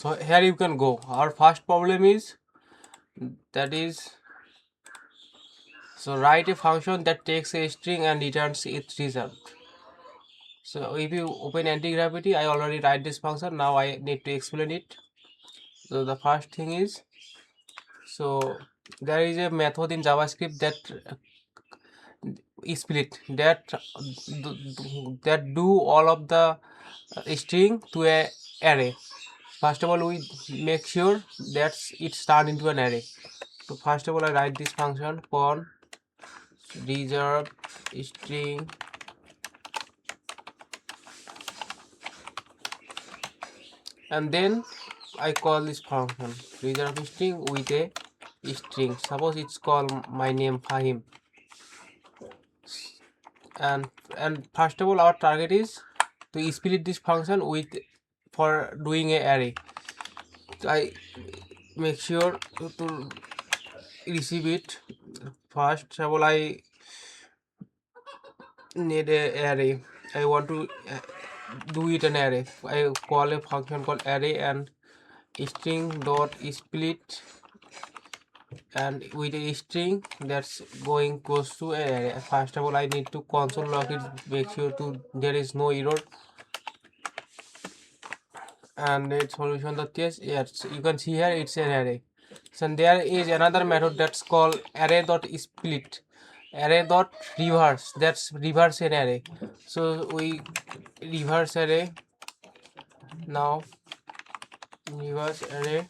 So here you can go. Our first problem is that is, so write a function that takes a string and returns its result. So if you open anti-gravity, I already write this function. Now I need to explain it. So the first thing is, so there is a method in JavaScript that split that do all of the string to a array. First of all, we make sure that it's turned into an array. So first of all, I write this function for reserve string, and then I call this function reserve string with a string. Suppose it's called my name Fahim, and first of all, our target is to split this function with for doing a array. So I make sure to receive it. First of all, I need a array. I want to do it an array. I call a function called array and string dot split, and with a string that's going close to an array. First of all, I need to console log it, make sure to there is no error, and its solution the case. Yes, you can see here it's an array. So there is another method that's called array dot split, array dot reverse, that's reverse an array. So we reverse array. Now reverse array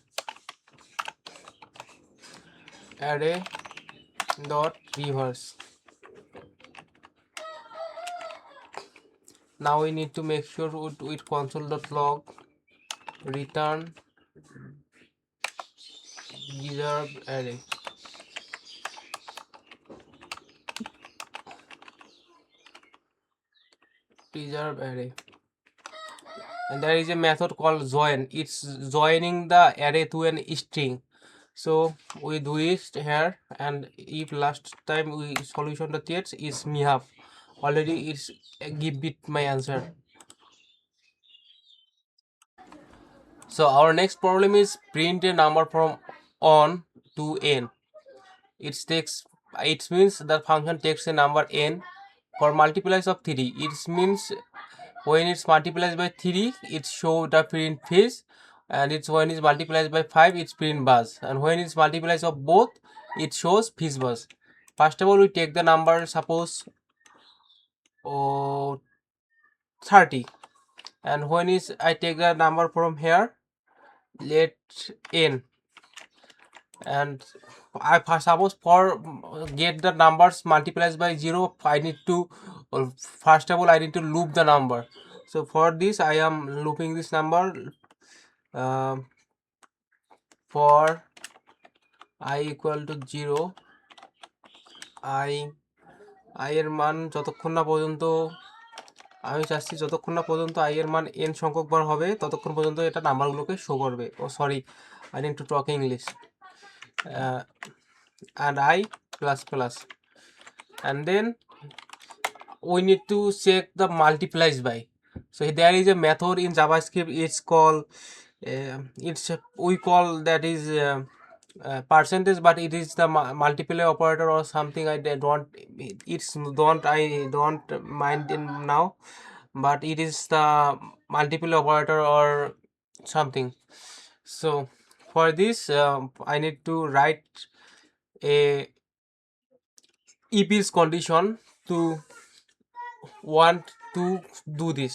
dot reverse. Now we need to make sure with console.log return reserved array. Reserved array. And there is a method called join. It's joining the array to an string. So we do it here, and if last time we solution the text is mihaf, already it's give it my answer. So our next problem is print a number from on to n. It means the function takes a number n for multiplies of 3. It means when it's multiplied by 3, it shows the print phase, and it's when it's multiplied by 5, it's print buzz, and when it's multiplies of both, it shows fish buzz. First of all, we take the number, suppose 30, and when is I take the number from here, let n, and I suppose for get the numbers multiplies by 0, I need to first of all I need to loop the number. So for this I am looping this number for I equal to 0, I এর মান যতক্ষণ না পর্যন্ত আমি চাচ্ছি যতক্ষণ না পর্যন্ত I এর মান n সংখ্যক বার হবে ততক্ষণ পর্যন্ত এটা নাম্বারগুলোকে শো করবে। ও sorry, I need to talk English. And I plus plus, and then we need to check the multiplies by. So there is a method in JavaScript, it's called we call that is percentage, but it is the multiplier operator or something. I don't mind in now, but it is the multiplier operator or something. So for this I need to write a if is condition to want to do this,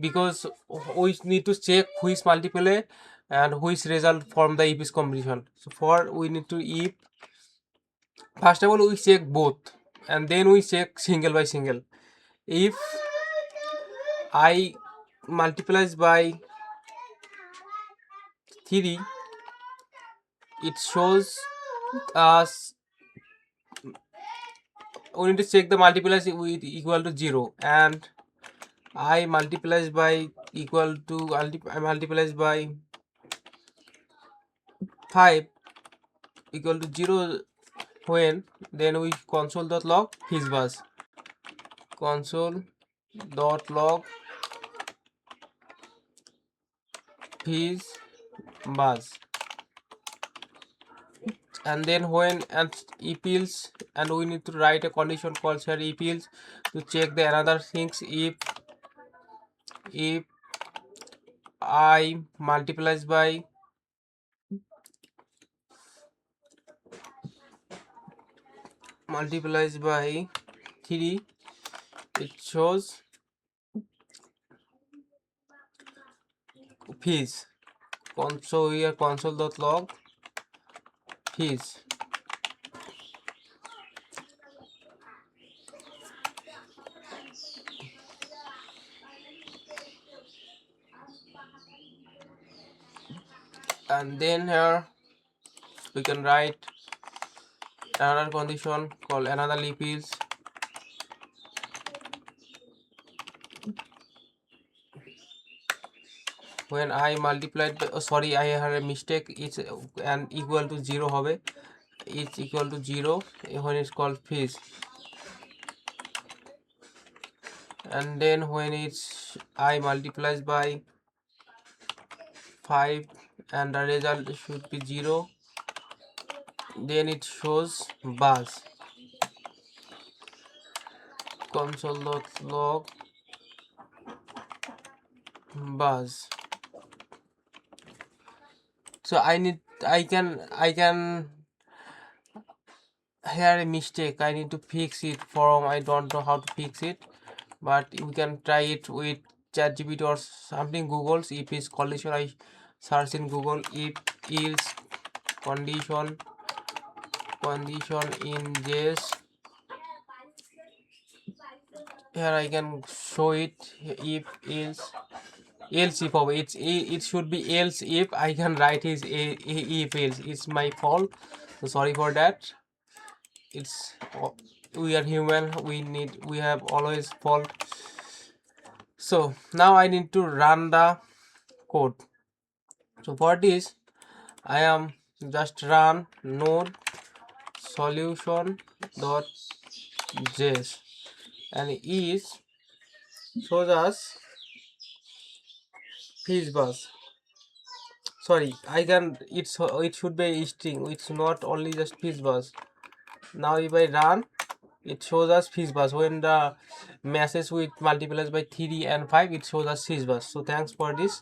because we need to check which multiplier and which result from the if is condition. So for we need to if, first of all we check both, and then we check single by single. If I multiplies by 3, it shows us we need to check the multipliers with equal to 0, and I multiplies by equal to I multiplies by 5 equal to 0, when then we console.log fish buzz, console.log fish bus. And then when and if else, and we need to write a condition called here if else to check the another things. If I multiplies by 3, it shows fees. So here console.log fees. And then here we can write another condition called another if else. When I multiplied by, sorry, I had a mistake, it's and equal to 0 hobe, it's equal to 0 when it's called fees. And then when it's I multiplies by 5 and the result should be 0, then it shows bus. Console.log bus. So I can here a mistake, I need to fix it from, I don't know how to fix it, but you can try it with ChatGPT or something. Google's if is condition, I search in Google if is condition in JS. Here I can show it. If is else if of it should be else if, I can write is if else. It's my fault, so sorry for that. It's we are human, we have always fault. So now I need to run the code. So for this I am just run node solution.js and is shows us fees bus. Sorry, I can, it should be a string, it's not only just fees bus. Now if I run, it shows us fees bus. When the message with multiplies by 3 and 5, it shows us fees bus. So thanks for this.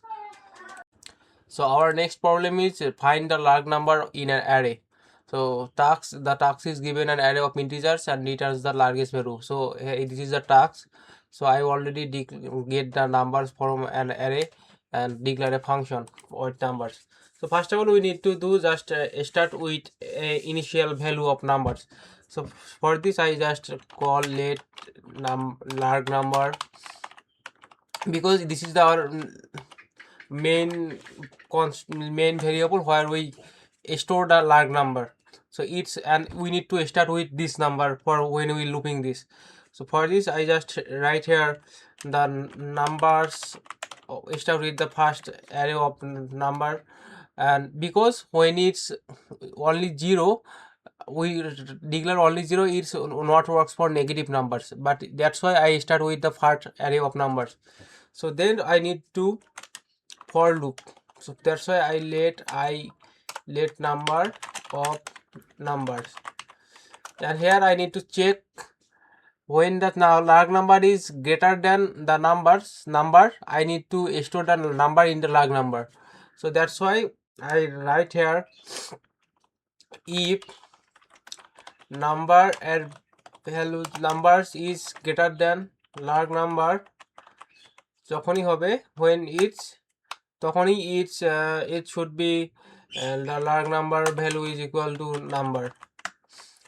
So our next problem is find the large number in an array. So the task is given an array of integers and returns the largest value. So this is the task. So I already get the numbers from an array and declare a function with numbers. So first of all, we need to do just start with a initial value of numbers. So for this I just call let large number, because this is our main variable where we store the large number. So it's, and we need to start with this number for when we looping this. So for this I just write here the numbers, start with the first array of number, and because when it's only 0, we declare only 0, it's not works for negative numbers, but that's why I start with the first array of numbers. So then I need to for loop. So that's why I let number of numbers, and here I need to check when the large number is greater than the number, I need to store the number in the large number. So that's why I write here if number and value numbers is greater than large number, যখনই হবে when it's তখনই it should be the large number value is equal to number,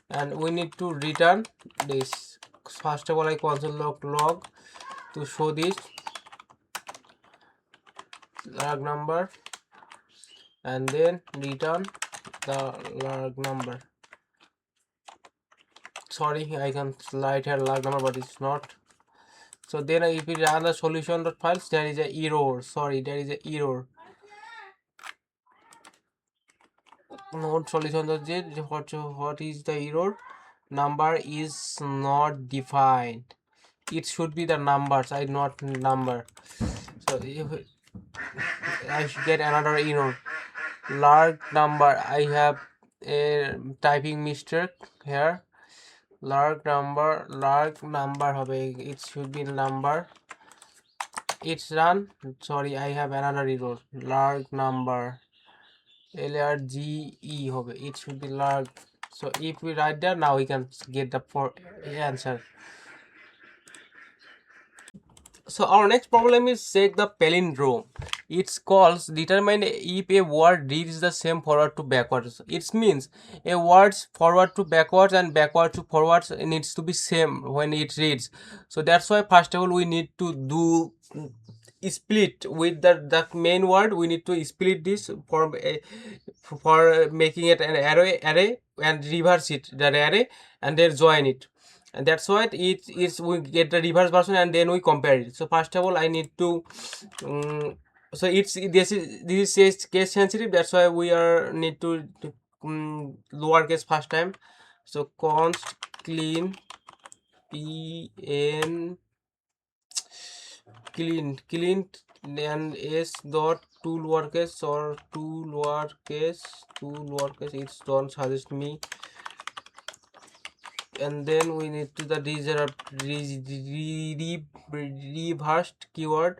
and we need to return this. First of all I console.log to show this large number and then return the large number. Sorry, I can write here large number but it's not. So then if we run the solution.files, there is a error. Sorry, there is a error. Node solution.j, what is the error? Number is not defined. It should be the numbers, not number. So if I should get another error. large number. I have a typing mistake here. Large number হবে. It should be number. It's run. Sorry, I have another error. Large number. LRGE হবে. It should be large. So if we write that, now we can get the answer. So our next problem is check the palindrome. It calls determine if a word reads the same forward to backwards. It means a word's forward to backwards and backward to forwards needs to be same when it reads. So that's why first of all we need to do split with the main word. We need to split this for making it an array and reverse it the array and then join it, and that's why it is we get the reverse version and then we compare it. So first of all I need to so this is case sensitive, that's why we are need to lowercase first time. So const clean pn clean and s dot two lowercase or two lowercase it's don't suggest me, and then we need to the reversed keyword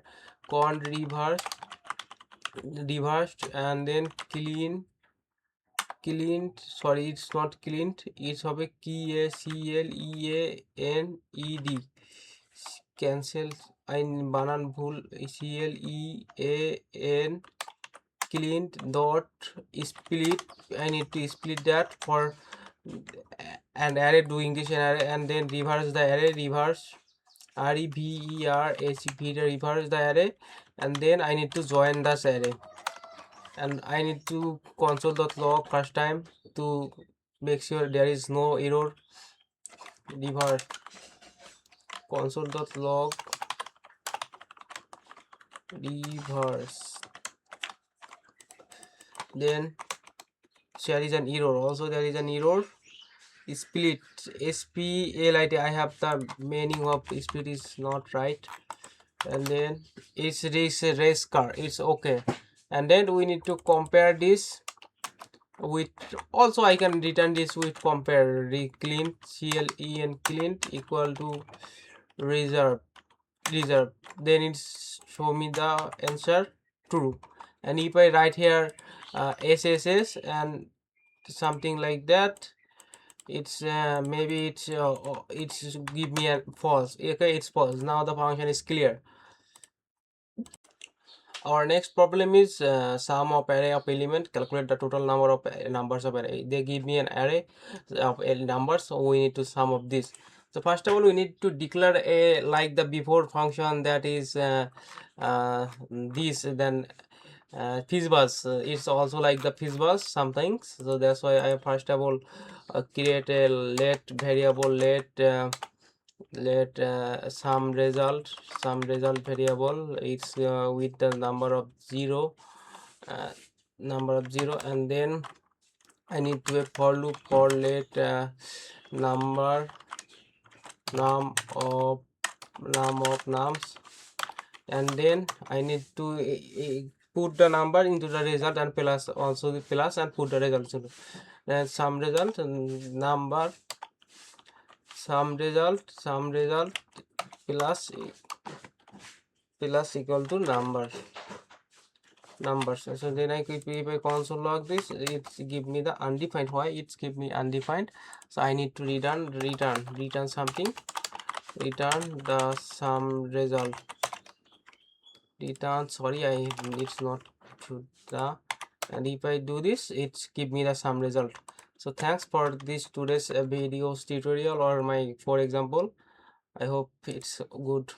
con reversed and then cleaned, sorry it's not cleaned, it's হবে CLEANED cancel বানান ভুল CLEAN cleaned dot split. I need to split that for an array doing this array and then reverse the array, reverse reverse the array, and then I need to join this array, and I need to console.log first time to make sure there is no error. Reverse console.log reverse, then there is an error, also there is an error split split. I have the meaning of split is not right, and then it's this race car, it's okay, and then we need to compare this with, also I can return this with compare clean CLEN clean equal to reserve, then it's show me the answer true. And if I write here SSS and something like that, it's maybe it's give me a false. Okay, it's false. Now the function is clear. Our next problem is sum of array of element, calculate the total number of numbers of array. They give me an array of numbers, so we need to sum of this. So first of all we need to declare a like the before function, that is this, then fizzbuzz, it's also like the fizzbuzz sometimes. So that's why I first of all create a let variable, let some result variable, it's with the number of 0, and then I need to a for loop for let num of nums, and then I need to put the number into the result and plus also the plus and put the result. Then some result number some result plus equal to numbers. So then if I console log this, it's give me the undefined. Why it's give me undefined? So I need to return something, return the some result, return, sorry it's not to the, and if I do this it's give me the some result. So thanks for this today's videos tutorial or my for example. I hope it's good.